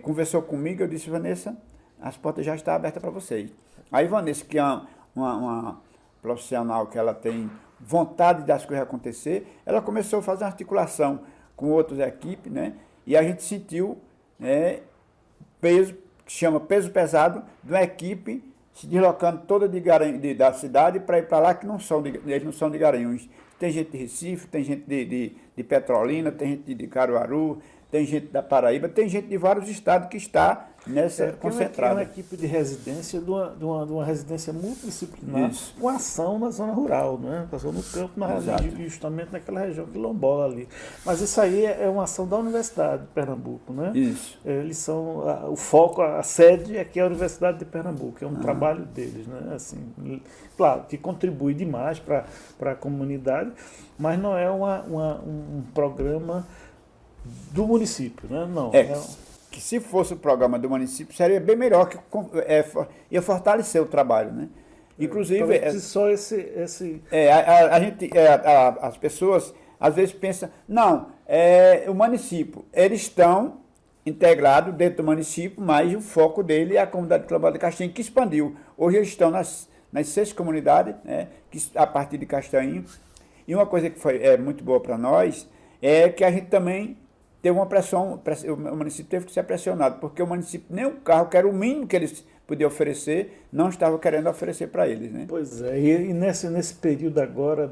conversou comigo, eu disse, Vanessa, as portas já estão abertas para vocês. Aí Vanessa, que é uma profissional que ela tem vontade das coisas acontecer, ela começou a fazer uma articulação com outras equipes, né? E a gente sentiu peso, que chama peso pesado, de uma equipe se deslocando toda da cidade para ir para lá, que eles não são de Garanhuns. Tem gente de Recife, tem gente de Petrolina, tem gente de Caruaru, tem gente da Paraíba, tem gente de vários estados que está nessa concentrada. É uma equipe de residência, de uma residência multidisciplinar, com ação na zona rural, né? Passou no campo, justamente naquela região quilombola ali. Mas isso aí é uma ação da Universidade de Pernambuco, né? Isso. Eles são, o foco, a sede aqui é a Universidade de Pernambuco, é um trabalho deles, né? Assim, claro, que contribui demais para a comunidade, mas não é um programa do município, né? Não. Que se fosse o programa do município, seria bem melhor, que ia fortalecer o trabalho, né? Inclusive... só esse... as pessoas às vezes pensam, o município, eles estão integrados dentro do município, mas o foco dele é a comunidade quilombola de Castanho, que expandiu. Hoje eles estão nas 6 comunidades, né, a partir de Castanho. E uma coisa que foi muito boa para nós é que a gente também teve uma pressão, o município teve que ser pressionado, porque o município, nem o carro, que era o mínimo que eles podiam oferecer, não estava querendo oferecer para eles, né? Pois é, e nesse período agora,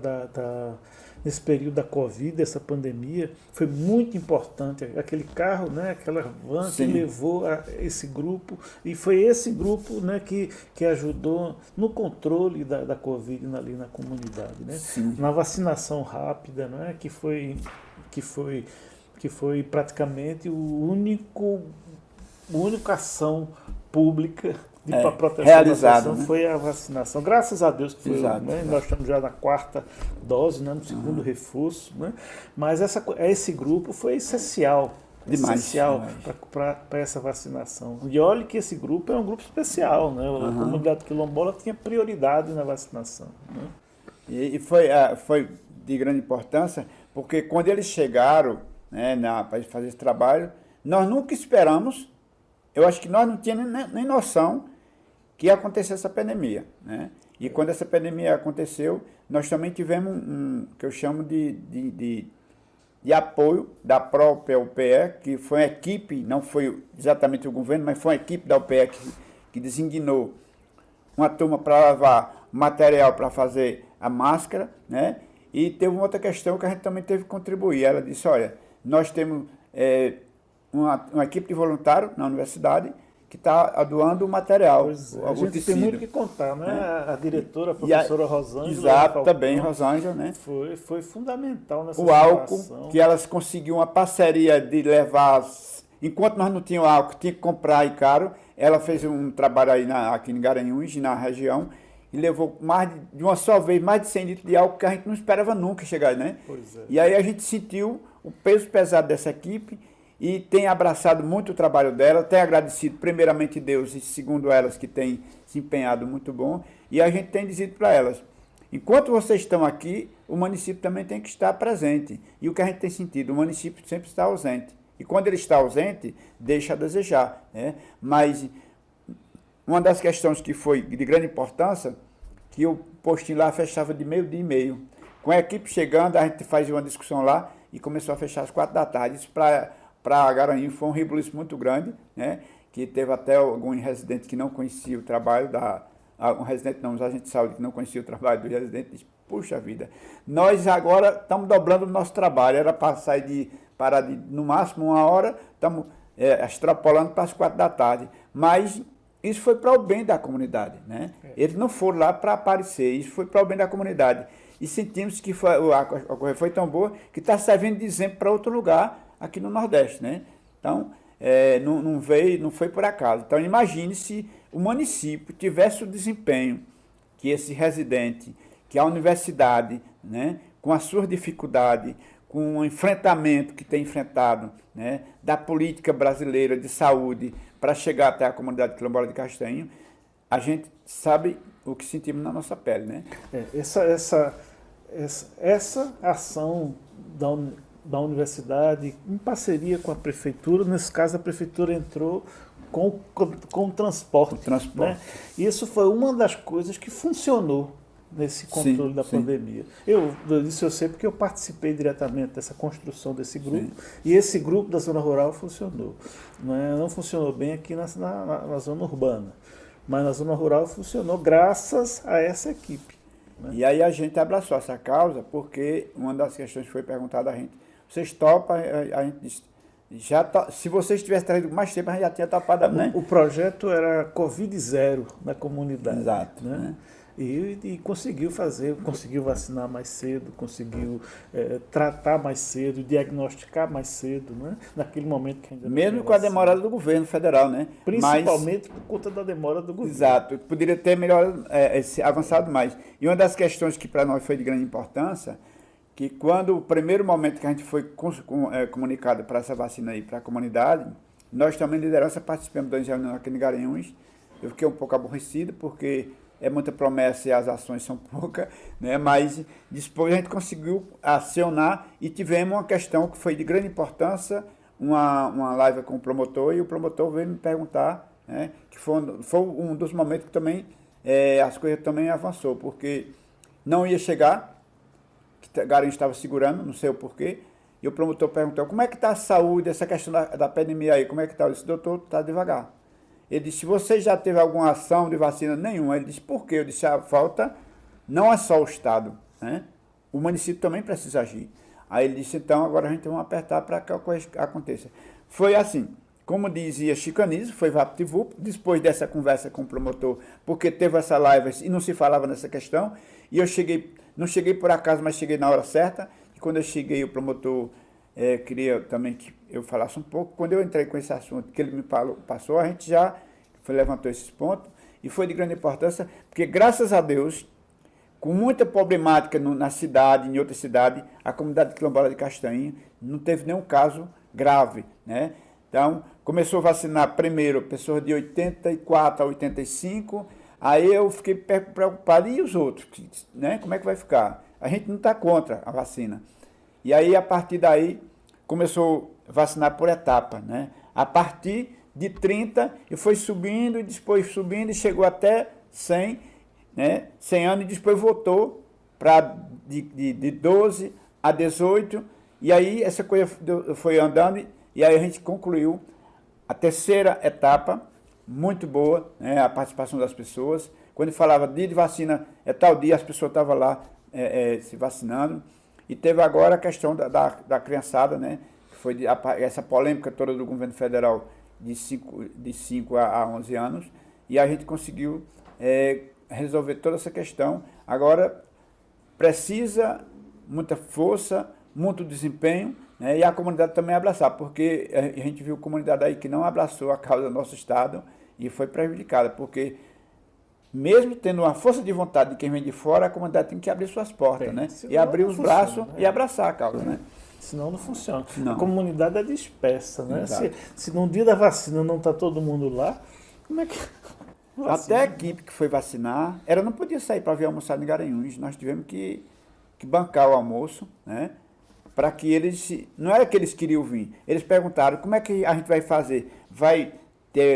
nesse período da Covid, essa pandemia, foi muito importante aquele carro, né, aquela van que levou esse grupo, e foi esse grupo, né, que ajudou no controle da Covid ali na comunidade, né? Na vacinação rápida, né, que foi praticamente a única ação pública para proteção realizada, da população, né? Foi a vacinação. Graças a Deus que foi. Né? Nós estamos já na 4ª dose, né? No 2º reforço, né? Mas esse grupo foi essencial. Essencial para essa vacinação. E olha que esse grupo é um grupo especial, né? A comunidade quilombola tinha prioridade na vacinação. Né? E foi de grande importância, porque quando eles chegaram, né, para fazer esse trabalho, nós nunca esperamos, eu acho que nós não tínhamos nem noção que ia acontecer essa pandemia, né? E quando essa pandemia aconteceu, nós também tivemos que eu chamo de apoio da própria UPE, que foi uma equipe, não foi exatamente o governo, mas foi uma equipe da UPE que designou uma turma para levar material para fazer a máscara, né? E teve uma outra questão que a gente também teve que contribuir. Ela disse, olha, nós temos uma equipe de voluntários na universidade que está doando o material, Pois é, o a gente tem tecido. muito o que contar, né? A diretora, a E a- professora Rosângela Exato, Falcão, também, Rosângela, né? foi fundamental nessa O álcool, situação. que elas conseguiram uma parceria de levar, enquanto nós não tínhamos álcool, tinha que comprar e caro, ela fez um trabalho aí aqui em Garanhuns, na região, e levou de uma só vez mais de 100 litros de álcool que a gente não esperava nunca chegar, né? Pois é. E aí a gente sentiu o peso pesado dessa equipe e tem abraçado muito o trabalho dela, tem agradecido primeiramente Deus e segundo elas que tem se empenhado muito bom, e a gente tem dizido para elas, enquanto vocês estão aqui, o município também tem que estar presente. E o que a gente tem sentido, o município sempre está ausente. E quando ele está ausente, deixa a desejar, né? Mas uma das questões que foi de grande importância, que o postinho lá fechava de meio-dia e meio. Com a equipe chegando, a gente fazia uma discussão lá e começou a fechar às 4 da tarde. Isso para Garanhuns foi um rebuliço muito grande, né? Que teve até algum residente que não conhecia o trabalho um residente não, um agente de saúde que não conhecia o trabalho do residente, disse, puxa vida, nós agora estamos dobrando o nosso trabalho, era para parar de no máximo 1 hora, estamos extrapolando para as 4 da tarde, mas isso foi para o bem da comunidade, né? Eles não foram lá para aparecer, isso foi para o bem da comunidade. E sentimos que a correia foi tão boa que está servindo de exemplo para outro lugar aqui no Nordeste, né? Então, não foi por acaso. Então, imagine se o município tivesse o desempenho que esse residente, que a universidade, né, com as suas dificuldades, com o enfrentamento que tem enfrentado, né, da política brasileira de saúde para chegar até a comunidade quilombola de Castanho, a gente sabe o que sentimos na nossa pele, né? Essa ação da universidade, em parceria com a prefeitura, nesse caso a prefeitura entrou com o transporte. Né? Isso foi uma das coisas que funcionou nesse controle da pandemia. Eu sei porque eu participei diretamente dessa construção desse grupo, e esse grupo da zona rural funcionou. Não funcionou bem aqui na zona urbana, mas na zona rural funcionou graças a essa equipe. Né? E aí a gente abraçou essa causa porque uma das questões que foi perguntada a gente, vocês topam? A gente disse, se vocês tivessem trazido mais tempo, a gente já tinha topado, né? O projeto era Covid-0 na comunidade. Exato. Né? E conseguiu vacinar mais cedo, conseguiu tratar mais cedo, diagnosticar mais cedo, né? Naquele momento que ainda não mesmo com a demorada do governo federal, né? Principalmente por conta da demora do governo. Exato, poderia ter avançado mais. E uma das questões que para nós foi de grande importância, que quando o primeiro momento que a gente foi comunicado para essa vacina aí para a comunidade, nós também, liderança, participamos das reuniões aqui em Garanhuns. Eu fiquei um pouco aborrecido, porque é muita promessa e as ações são poucas, né? Mas depois a gente conseguiu acionar e tivemos uma questão que foi de grande importância, uma live com o promotor, e o promotor veio me perguntar, né? Que foi um dos momentos que também as coisas também avançou, porque não ia chegar, que Garanhuns estava segurando, não sei o porquê, e o promotor perguntou, como é que está a saúde, essa questão da pandemia aí, como é que está? Eu disse, doutor, está devagar. Ele disse, você já teve alguma ação de vacina? Nenhuma. Ele disse, por quê? Eu disse, a falta não é só o Estado, né? O município também precisa agir. Aí ele disse, então, agora a gente vai apertar para que a coisa aconteça. Foi assim, como dizia Chico Anísio, foi VaptVup, depois dessa conversa com o promotor, porque teve essa live e não se falava nessa questão, e eu não cheguei por acaso, mas cheguei na hora certa, e quando eu cheguei, o promotor queria também que eu falasse um pouco. Quando eu entrei com esse assunto que ele me passou, a gente já levantou esses pontos, e foi de grande importância, porque graças a Deus, com muita problemática na cidade, em outra cidade, a comunidade quilombola de Castanho não teve nenhum caso grave, né? Então, começou a vacinar primeiro pessoas de 84 a 85, aí eu fiquei preocupado, e os outros, né? Como é que vai ficar? A gente não está contra a vacina. E aí, a partir daí, começou a vacinar por etapa, né? A partir de 30, e foi subindo, e depois subindo, e chegou até 100, né? 100 anos, e depois voltou para de 12 a 18, e aí essa coisa foi andando, e aí a gente concluiu a terceira etapa, muito boa, né? A participação das pessoas. Quando falava dia de vacina, tal dia, as pessoas estavam lá se vacinando. E teve agora a questão da criançada, né? Que foi essa polêmica toda do governo federal, de 5 a 11 anos, e a gente conseguiu resolver toda essa questão. Agora, precisa muita força, muito desempenho, né, e a comunidade também abraçar, porque a gente viu comunidade aí que não abraçou a causa do nosso Estado e foi prejudicada, porque mesmo tendo uma força de vontade de quem vem de fora, a comunidade tem que abrir suas portas, né? E abrir os braços, né? E abraçar a causa, né? Senão não funciona. Não. A comunidade é dispersa, né? Se no dia da vacina não está todo mundo lá, como é que... Até a equipe que foi vacinar, ela não podia sair para vir almoçar em Garanhuns. Nós tivemos que bancar o almoço, né? Para que eles... Não era que eles queriam vir. Eles perguntaram, como é que a gente vai fazer?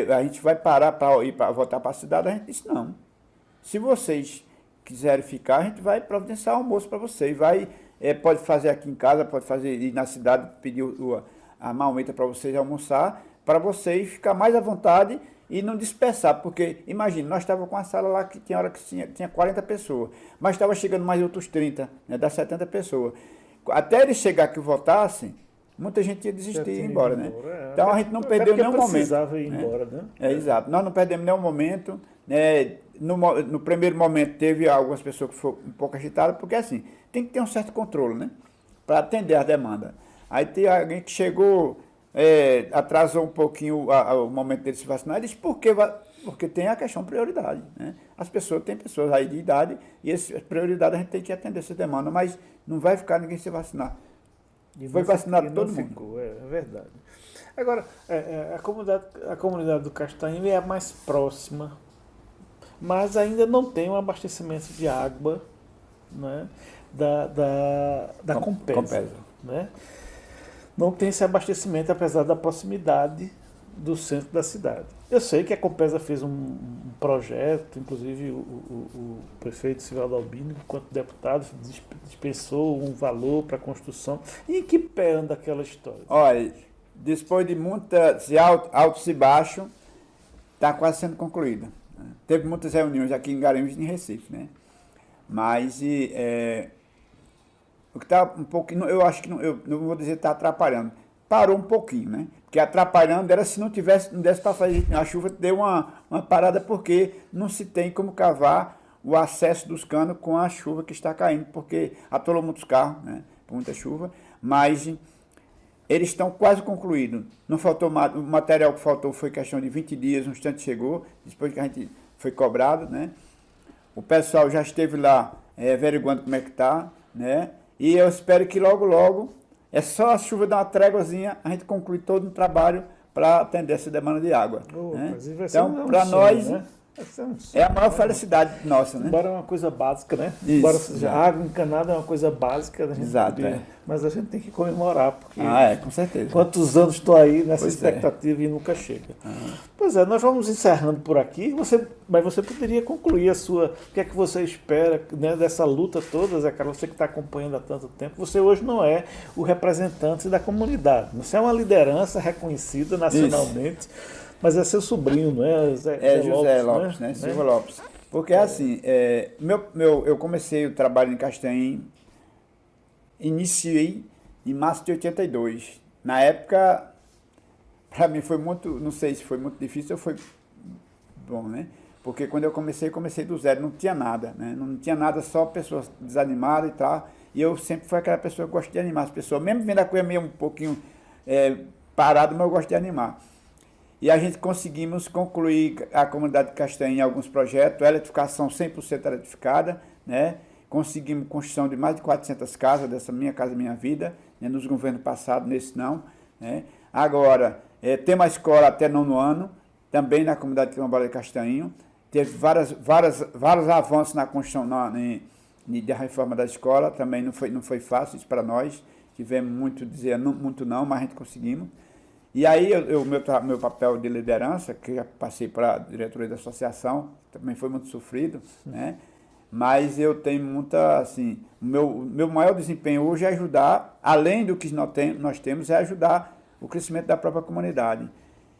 A gente vai parar para voltar para a cidade? A gente disse, não. Se vocês quiserem ficar, a gente vai providenciar almoço para vocês. Pode fazer aqui em casa, pode fazer ir na cidade, pedir a marmita para vocês almoçar, para vocês ficar mais à vontade e não dispersar, porque, imagina, nós estávamos com uma sala lá que tinha hora que tinha 40 pessoas, mas estava chegando mais outros 30, né, das 70 pessoas. Até eles chegar que votassem, muita gente ia desistir e ir embora, né? Então a gente não perdeu nenhum momento. Precisava ir embora, né? Exato. Nós não perdemos nenhum momento, né? No primeiro momento teve algumas pessoas que foram um pouco agitadas, porque assim, tem que ter um certo controle, né? Para atender as demandas. Aí tem alguém que chegou, atrasou um pouquinho o momento dele se vacinar, e disse, por quê? Porque tem a questão prioridade, né? Tem pessoas aí de idade, e essa prioridade a gente tem que atender essa demanda, mas não vai ficar ninguém se vacinar. E foi vacinado todo mundo. Ficou, é verdade. Agora, a comunidade do Castanho é a mais próxima, mas ainda não tem um abastecimento de água, né, da Compesa. Né? Não tem esse abastecimento, apesar da proximidade do centro da cidade. Eu sei que a Compesa fez um projeto, inclusive o prefeito Sivaldo Albino, enquanto deputado, dispensou um valor para a construção. E em que pé anda aquela história? Olha, depois de muitas altos e baixos, está quase sendo concluída. Teve muitas reuniões aqui em Garanhuns e em Recife, né? Mas o que está um pouquinho, eu acho que eu não vou dizer que está atrapalhando, parou um pouquinho, né? Porque atrapalhando era se não desse para fazer, a chuva deu uma parada, porque não se tem como cavar o acesso dos canos com a chuva que está caindo, porque atolou muitos carros, né? Com muita chuva, mas eles estão quase concluídos. Não faltou, o material que faltou foi questão de 20 dias, um instante chegou, depois que a gente foi cobrado, né? O pessoal já esteve lá averiguando como é que está, né? E eu espero que logo, logo, é só a chuva dar uma tréguazinha, a gente conclui todo o trabalho para atender essa demanda de água. Né? Então, para nós, né? É a maior felicidade nossa, né? Embora é uma coisa básica, né? Isso, embora seja água encanada é uma coisa básica, a gente exato, mas a gente tem que comemorar, porque com certeza. Quantos anos estou aí nessa expectativa e nunca chega. Pois é, nós vamos encerrando por aqui, mas você poderia concluir o que é que você espera, né, dessa luta toda, Zé Carlos, você que está acompanhando há tanto tempo. Você hoje não é o representante da comunidade, você é uma liderança reconhecida nacionalmente. Isso. Mas é seu sobrinho, não é? José Lopes, né? Silva Lopes. Porque assim, eu comecei o trabalho em Castanhém, iniciei em março de 82. Na época, para mim foi muito, não sei se foi muito difícil ou foi bom, né? Porque quando eu comecei do zero, não tinha nada, né? Não tinha nada, só pessoas desanimadas e tal. E eu sempre fui aquela pessoa que gosta de animar as pessoas, mesmo vendo a coisa meio um pouquinho parada, mas eu gosto de animar. E a gente conseguimos concluir a comunidade de Castanhém em alguns projetos, eletrificação 100% eletrificada, né? Conseguimos construção de mais de 400 casas, dessa Minha Casa Minha Vida, né? Nos governos passados, nesse não. Né? Agora, tem uma escola até 9º ano, também na comunidade quilombola de Castanhinho. Teve vários avanços na construção, da reforma da escola, também não foi fácil isso para nós. Tivemos muito muito não, mas a gente conseguimos. E aí, meu papel de liderança, que já passei para a diretoria da associação, também foi muito sofrido, né? Mas eu tenho muita, assim, meu maior desempenho hoje é ajudar, além do que nós temos, é ajudar o crescimento da própria comunidade.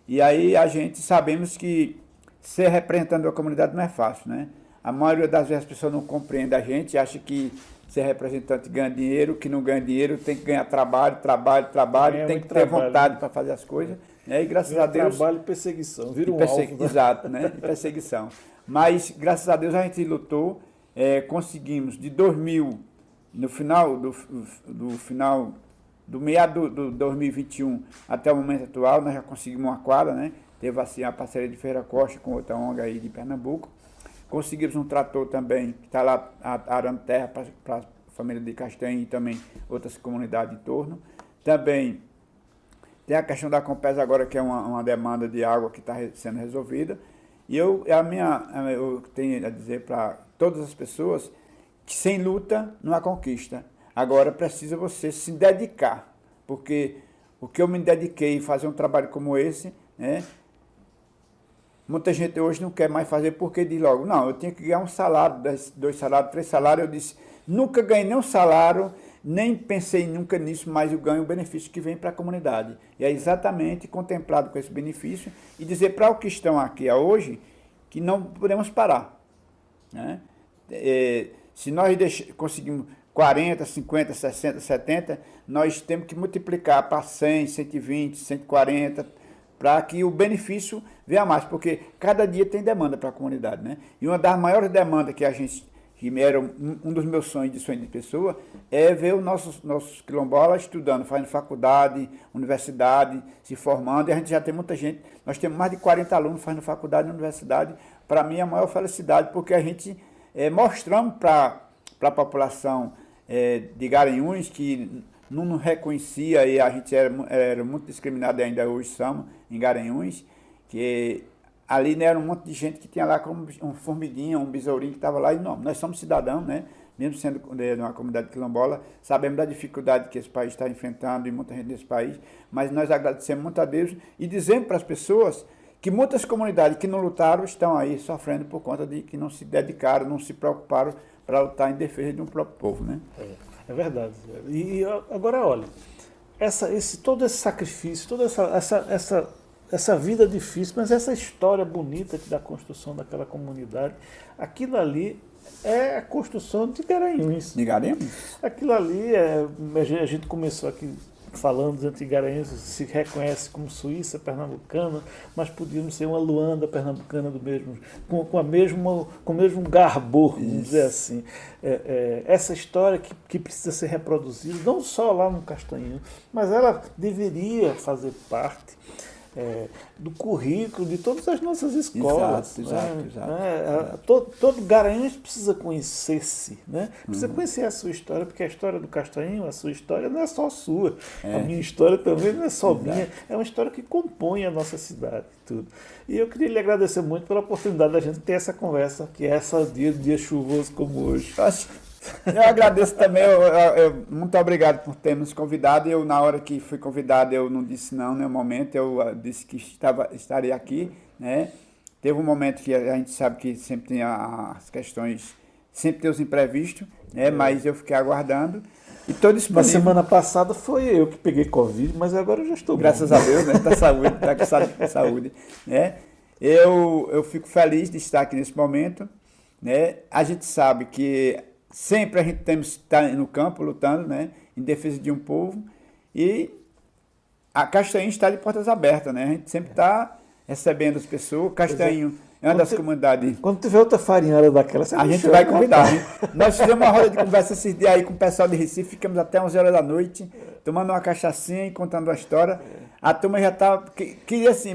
E aí sabemos que ser representante da comunidade não é fácil, né? A maioria das vezes as pessoas não compreendem a gente, acha que ser representante ganha dinheiro, que não ganha dinheiro, tem que ganhar trabalho, tem que ter vontade para fazer as coisas. E graças Vira a Deus... trabalho e perseguição, vira um alvo. Né? Exato, né? E perseguição. Mas, graças a Deus, a gente lutou, conseguimos, de 2000, no final do meado do 2021 até o momento atual, nós já conseguimos uma quadra, né? Teve assim a parceria de Feira Costa com outra ONG aí de Pernambuco. Conseguimos um trator também, que está lá arando terra para a família de Castanha e também outras comunidades em torno. Também tem a questão da Compesa agora, que é uma demanda de água que está sendo resolvida. E eu tenho a dizer para todas as pessoas que sem luta não há conquista. Agora precisa você se dedicar, porque o que eu me dediquei a fazer um trabalho como esse, né? Muita gente hoje não quer mais fazer porque diz logo, não, eu tinha que ganhar um salário, 2 salários, 3 salários. Eu disse, nunca ganhei nenhum salário, nem pensei nunca nisso, mas eu ganho o benefício que vem para a comunidade. E é exatamente contemplado com esse benefício e dizer para os que estão aqui hoje que não podemos parar. Né? Se nós conseguimos 40, 50, 60, 70, nós temos que multiplicar para 100, 120, 140, para que o benefício venha mais, porque cada dia tem demanda para a comunidade. Né? E uma das maiores demandas que era um dos meus sonhos de pessoa, é ver os nossos quilombolas estudando, fazendo faculdade, universidade, se formando, e a gente já tem muita gente, nós temos mais de 40 alunos fazendo faculdade e universidade. Para mim é a maior felicidade, porque a gente mostramos para a população de Garanhuns, que não nos reconhecia, e a gente era muito discriminado, ainda hoje somos, em Garanhuns, que ali, né, era um monte de gente que tinha lá como um formiguinha, um besourinho que estava lá, e não, nós somos cidadãos, né, mesmo sendo de uma comunidade quilombola, sabemos da dificuldade que esse país está enfrentando, e muita gente desse país, mas nós agradecemos muito a Deus, e dizemos para as pessoas que muitas comunidades que não lutaram estão aí sofrendo por conta de que não se dedicaram, não se preocuparam para lutar em defesa de um próprio povo, né. É verdade. E agora, olha, todo esse sacrifício, toda essa vida difícil, mas essa história bonita da construção daquela comunidade, aquilo ali é a construção de Garanhuns. De Garanhuns. Aquilo ali, a gente começou aqui falando de Garanhuns, se reconhece como Suíça pernambucana, mas podíamos ser uma Luanda pernambucana do mesmo, com o mesmo garbor, vamos dizer assim. Essa história que precisa ser reproduzida, não só lá no Castanhinho, mas ela deveria fazer parte do currículo de todas as nossas escolas. Exato. Todo Garanhuns precisa conhecer-se, né? Precisa conhecer a sua história, porque a história do Castanhinho, a sua história não é só sua. A minha história também não é só minha, é uma história que compõe a nossa cidade. Tudo. E eu queria lhe agradecer muito pela oportunidade da gente ter essa conversa, que é dia chuvoso como hoje. Eu agradeço também, muito obrigado por ter nos convidado. Eu, na hora que fui convidado, eu não disse não, no momento, eu disse que estaria aqui, né? Teve um momento que a gente sabe que sempre tem as questões, sempre tem os imprevistos, né? Mas eu fiquei aguardando e estou disponível. Na semana passada foi eu que peguei Covid, mas agora eu já estou Graças bom. a Deus, né? Está com saúde, né? Eu fico feliz de estar aqui nesse momento, né? A gente sabe que sempre a gente temos que estar no campo lutando, né, em defesa de um povo, e a Castanhinho está de portas abertas, né? A gente sempre está recebendo as pessoas. Castanhinho é uma das comunidades. Quando tiver outra farinhada daquela, a gente vai convidar. Nós fizemos uma roda de conversa esses dias aí com o pessoal de Recife, ficamos até 11 horas da noite, tomando uma cachaçinha e contando uma história. A turma já estava, queria assim,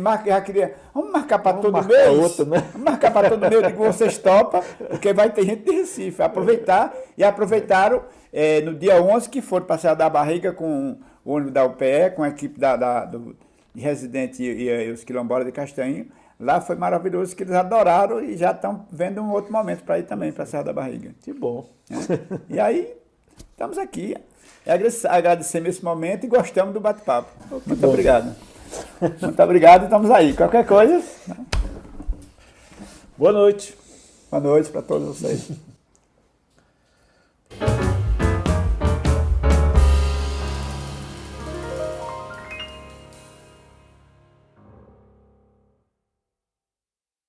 vamos marcar para todo mês? Outra, né? Vamos marcar para todo mês, eu digo, vocês topam, porque vai ter gente de Recife. Aproveitaram no dia 11, que foram para a Serra da Barriga com o ônibus da UPE, com a equipe de residente e os quilombolas de Castanhinho. Lá foi maravilhoso, que eles adoraram e já estão vendo um outro momento para ir também para a Serra da Barriga. Que bom. E aí, estamos aqui. Agradecemos esse momento e gostamos do bate-papo. Muito obrigado. Muito obrigado, estamos aí. Qualquer coisa. Boa noite. Boa noite para todos vocês.